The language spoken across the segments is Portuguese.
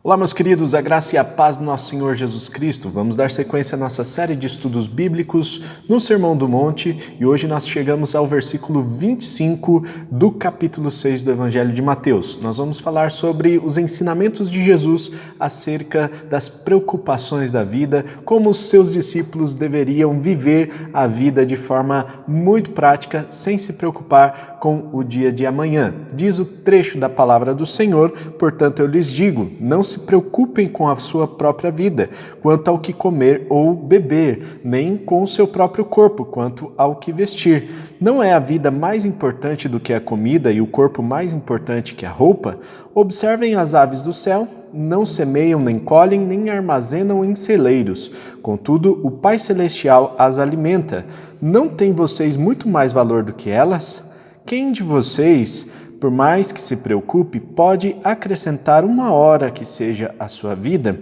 Olá, meus queridos, a graça e a paz do nosso Senhor Jesus Cristo. Vamos dar sequência à nossa série de estudos bíblicos no Sermão do Monte e hoje nós chegamos ao versículo 25 do capítulo 6 do Evangelho de Mateus. Nós vamos falar sobre os ensinamentos de Jesus acerca das preocupações da vida, como os seus discípulos deveriam viver a vida de forma muito prática, sem se preocupar com o dia de amanhã. Diz o trecho da palavra do Senhor, portanto eu lhes digo, não se preocupem com a sua própria vida, quanto ao que comer ou beber, nem com o seu próprio corpo, quanto ao que vestir. Não é a vida mais importante do que a comida e o corpo mais importante que a roupa? Observem as aves do céu, não semeiam, nem colhem, nem armazenam em celeiros. Contudo, o Pai Celestial as alimenta. Não têm vocês muito mais valor do que elas? Quem de vocês, por mais que se preocupe, pode acrescentar uma hora que seja a sua vida?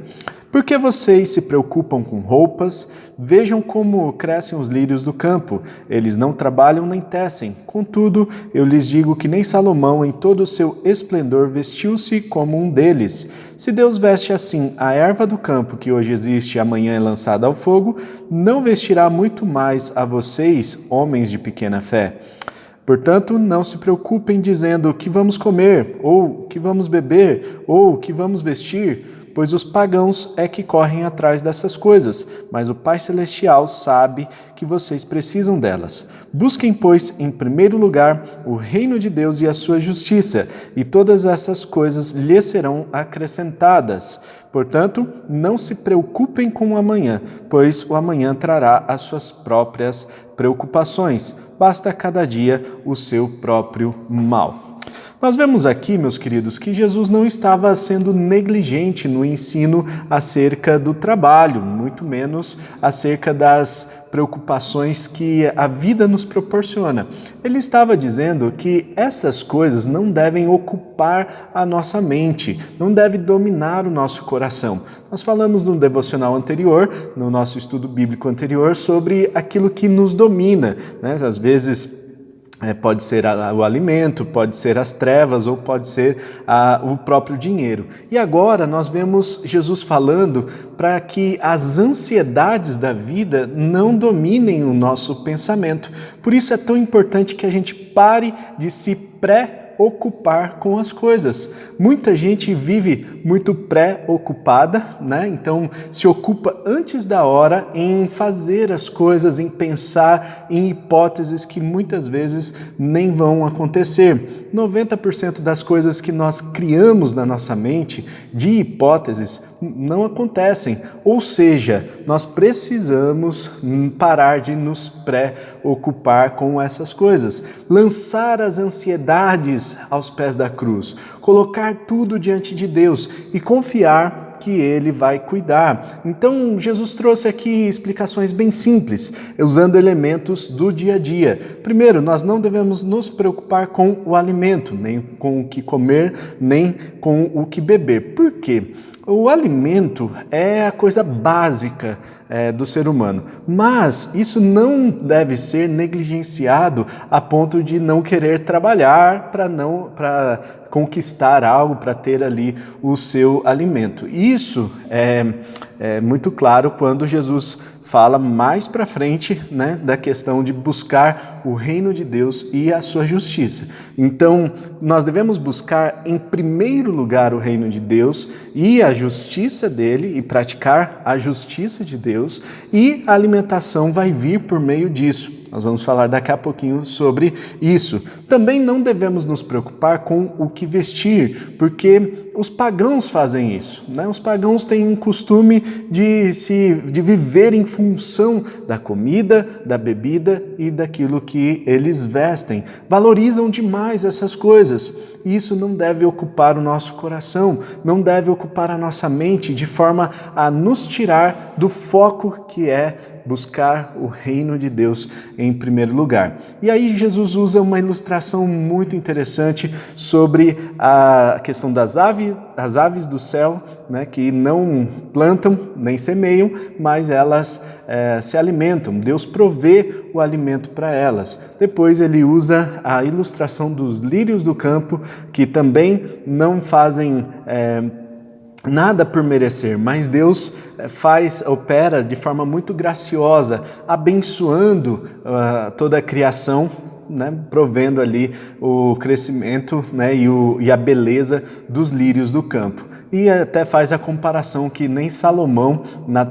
Por que vocês se preocupam com roupas? Vejam como crescem os lírios do campo. Eles não trabalham nem tecem. Contudo, eu lhes digo que nem Salomão, em todo o seu esplendor, vestiu-se como um deles. Se Deus veste assim a erva do campo, que hoje existe e amanhã é lançada ao fogo, não vestirá muito mais a vocês, homens de pequena fé. Portanto, não se preocupem dizendo o que vamos comer, ou o que vamos beber, ou o que vamos vestir, pois os pagãos é que correm atrás dessas coisas, mas o Pai Celestial sabe que vocês precisam delas. Busquem, pois, em primeiro lugar o reino de Deus e a sua justiça, e todas essas coisas lhes serão acrescentadas. Portanto, não se preocupem com o amanhã, pois o amanhã trará as suas próprias preocupações. Basta cada dia o seu próprio mal. Nós vemos aqui, meus queridos, que Jesus não estava sendo negligente no ensino acerca do trabalho, muito menos acerca das preocupações que a vida nos proporciona. Ele estava dizendo que essas coisas não devem ocupar a nossa mente, não devem dominar o nosso coração. Nós falamos no devocional anterior, no nosso estudo bíblico anterior, sobre aquilo que nos domina, né? Às vezes pode ser o alimento, pode ser as trevas ou pode ser o próprio dinheiro. E agora nós vemos Jesus falando para que as ansiedades da vida não dominem o nosso pensamento. Por isso é tão importante que a gente pare de se preocupar com as coisas. Muita gente vive muito pré-ocupada, né? Então se ocupa antes da hora em fazer as coisas, em pensar em hipóteses que muitas vezes nem vão acontecer. 90% das coisas que nós criamos na nossa mente de hipóteses não acontecem. Ou seja, nós precisamos parar de nos preocupar com essas coisas. Lançar as ansiedades aos pés da cruz. Colocar tudo diante de Deus e confiar que Ele vai cuidar. Então, Jesus trouxe aqui explicações bem simples, usando elementos do dia a dia. Primeiro, nós não devemos nos preocupar com o alimento, nem com o que comer, nem com o que beber. Por quê? O alimento é a coisa básica do ser humano, mas isso não deve ser negligenciado a ponto de não querer trabalhar para conquistar algo, para ter ali o seu alimento. Isso é muito claro quando Jesus fala mais para frente, né, da questão de buscar o reino de Deus e a sua justiça. Então, nós devemos buscar em primeiro lugar o reino de Deus e a justiça dele e praticar a justiça de Deus, e a alimentação vai vir por meio disso. Nós vamos falar daqui a pouquinho sobre isso. Também não devemos nos preocupar com o que vestir, porque os pagãos fazem isso, né? Os pagãos têm um costume de viver em função da comida, da bebida e daquilo que eles vestem. Valorizam demais essas coisas. E isso não deve ocupar o nosso coração, não deve ocupar a nossa mente de forma a nos tirar do foco que é buscar o reino de Deus em primeiro lugar. E aí Jesus usa uma ilustração muito interessante sobre a questão das aves do céu, né, que não plantam nem semeiam, mas elas se alimentam. Deus provê o alimento para elas. Depois ele usa a ilustração dos lírios do campo, que também não fazem nada por merecer, mas Deus opera de forma muito graciosa, abençoando toda a criação, né, provendo ali o crescimento, né, e a beleza dos lírios do campo. E até faz a comparação que nem Salomão,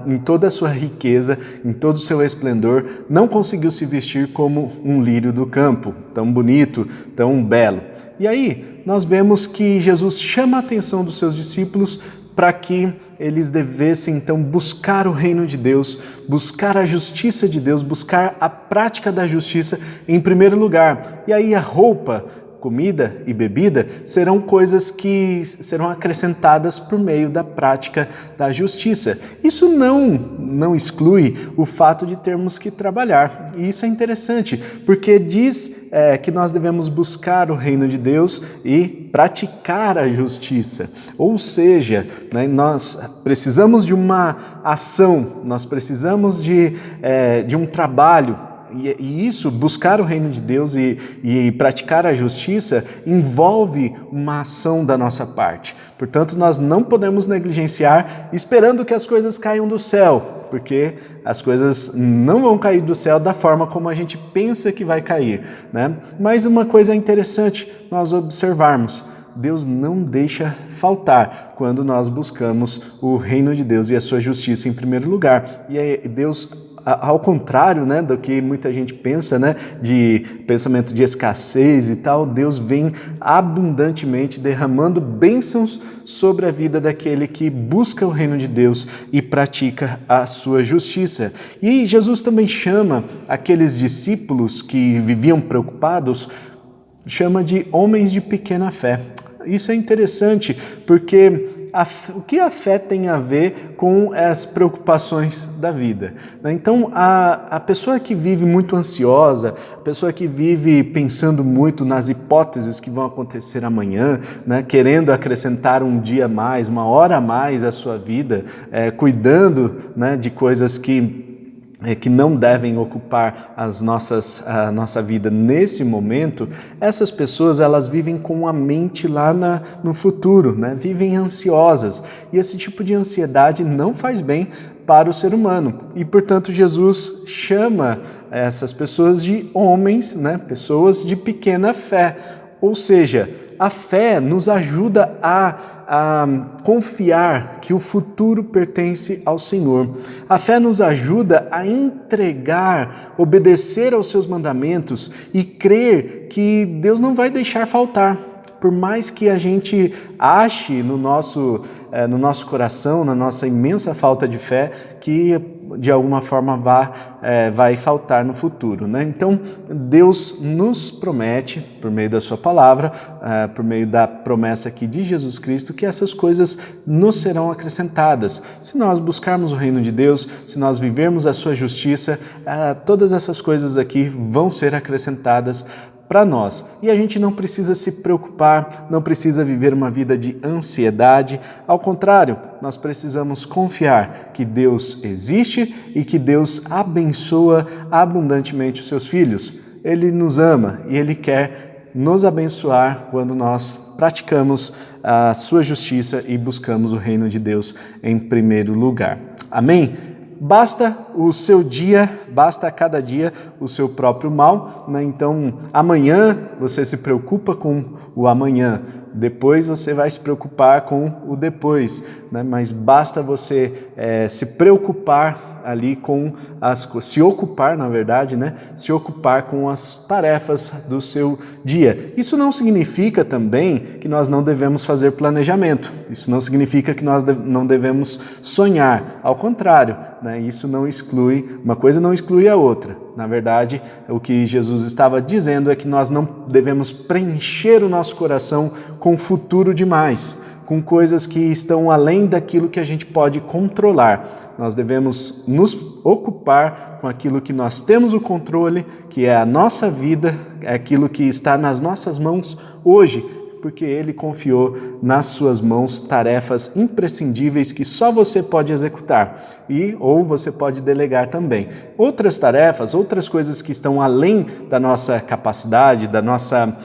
em toda a sua riqueza, em todo o seu esplendor, não conseguiu se vestir como um lírio do campo, tão bonito, tão belo. E aí nós vemos que Jesus chama a atenção dos seus discípulos para que eles devessem então buscar o reino de Deus, buscar a justiça de Deus, buscar a prática da justiça em primeiro lugar. E aí a roupa, comida e bebida serão coisas que serão acrescentadas por meio da prática da justiça. Isso não exclui o fato de termos que trabalhar. E isso é interessante, porque diz que nós devemos buscar o reino de Deus e praticar a justiça. Ou seja, né, nós precisamos de uma ação, nós precisamos de um trabalho. E isso, buscar o reino de Deus e praticar a justiça, envolve uma ação da nossa parte. Portanto, nós não podemos negligenciar esperando que as coisas caiam do céu, porque as coisas não vão cair do céu da forma como a gente pensa que vai cair, né? Mas uma coisa interessante nós observarmos: Deus não deixa faltar quando nós buscamos o reino de Deus e a sua justiça em primeiro lugar. E Deus, ao contrário, né, do que muita gente pensa, né, de pensamento de escassez e tal, Deus vem abundantemente derramando bênçãos sobre a vida daquele que busca o reino de Deus e pratica a sua justiça. E Jesus também chama aqueles discípulos que viviam preocupados, chama de homens de pequena fé. Isso é interessante, porque o que a fé tem a ver com as preocupações da vida? Então, a pessoa que vive muito ansiosa, a pessoa que vive pensando muito nas hipóteses que vão acontecer amanhã, né, querendo acrescentar um dia a mais, uma hora a mais à sua vida, cuidando, né, de coisas que não devem ocupar a nossa vida nesse momento, essas pessoas elas vivem com a mente lá no futuro, né? Vivem ansiosas, e esse tipo de ansiedade não faz bem para o ser humano. E, portanto, Jesus chama essas pessoas de homens, né? Pessoas de pequena fé, ou seja, a fé nos ajuda a confiar que o futuro pertence ao Senhor. A fé nos ajuda a entregar, obedecer aos seus mandamentos e crer que Deus não vai deixar faltar. Por mais que a gente ache no nosso coração, na nossa imensa falta de fé, que de alguma forma vai faltar no futuro, né? Então, Deus nos promete, por meio da sua palavra, por meio da promessa aqui de Jesus Cristo, que essas coisas nos serão acrescentadas. Se nós buscarmos o reino de Deus, se nós vivermos a sua justiça, todas essas coisas aqui vão ser acrescentadas para nós. E a gente não precisa se preocupar, não precisa viver uma vida de ansiedade. Ao contrário, nós precisamos confiar que Deus existe e que Deus abençoa abundantemente os seus filhos. Ele nos ama e Ele quer nos abençoar quando nós praticamos a sua justiça e buscamos o reino de Deus em primeiro lugar. Amém? Basta o seu dia, basta a cada dia o seu próprio mal, né? Então, amanhã você se preocupa com o amanhã, depois você vai se preocupar com o depois, né? Mas basta você se preocupar ali com se ocupar, na verdade, né? Se ocupar com as tarefas do seu dia. Isso não significa também que nós não devemos fazer planejamento. Isso não significa que nós não devemos sonhar. Ao contrário, né? Isso não exclui, uma coisa não exclui a outra. Na verdade, o que Jesus estava dizendo é que nós não devemos preencher o nosso coração com futuro demais, com coisas que estão além daquilo que a gente pode controlar. Nós devemos nos ocupar com aquilo que nós temos o controle, que é a nossa vida, é aquilo que está nas nossas mãos hoje, porque Ele confiou nas suas mãos tarefas imprescindíveis que só você pode executar ou você pode delegar também. Outras tarefas, outras coisas que estão além da nossa capacidade, da nossa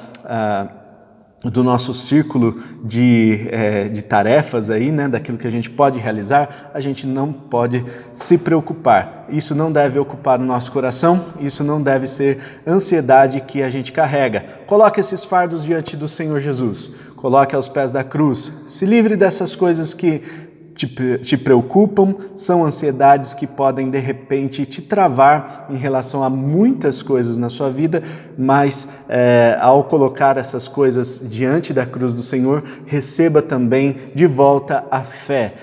do nosso círculo de tarefas aí, né, daquilo que a gente pode realizar, a gente não pode se preocupar. Isso não deve ocupar o nosso coração, isso não deve ser ansiedade que a gente carrega. Coloque esses fardos diante do Senhor Jesus, coloque aos pés da cruz, se livre dessas coisas que te preocupam, são ansiedades que podem de repente te travar em relação a muitas coisas na sua vida, mas ao colocar essas coisas diante da cruz do Senhor, receba também de volta a fé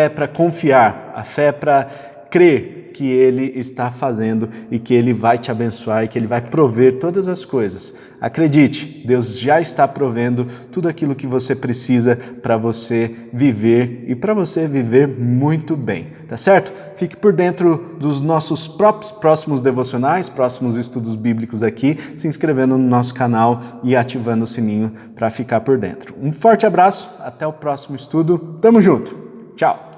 para confiar, a fé para crer que Ele está fazendo e que Ele vai te abençoar e que Ele vai prover todas as coisas. Acredite, Deus já está provendo tudo aquilo que você precisa para você viver e para você viver muito bem, tá certo? Fique por dentro dos nossos próximos devocionais, próximos estudos bíblicos aqui, se inscrevendo no nosso canal e ativando o sininho para ficar por dentro. Um forte abraço, até o próximo estudo, tamo junto, tchau!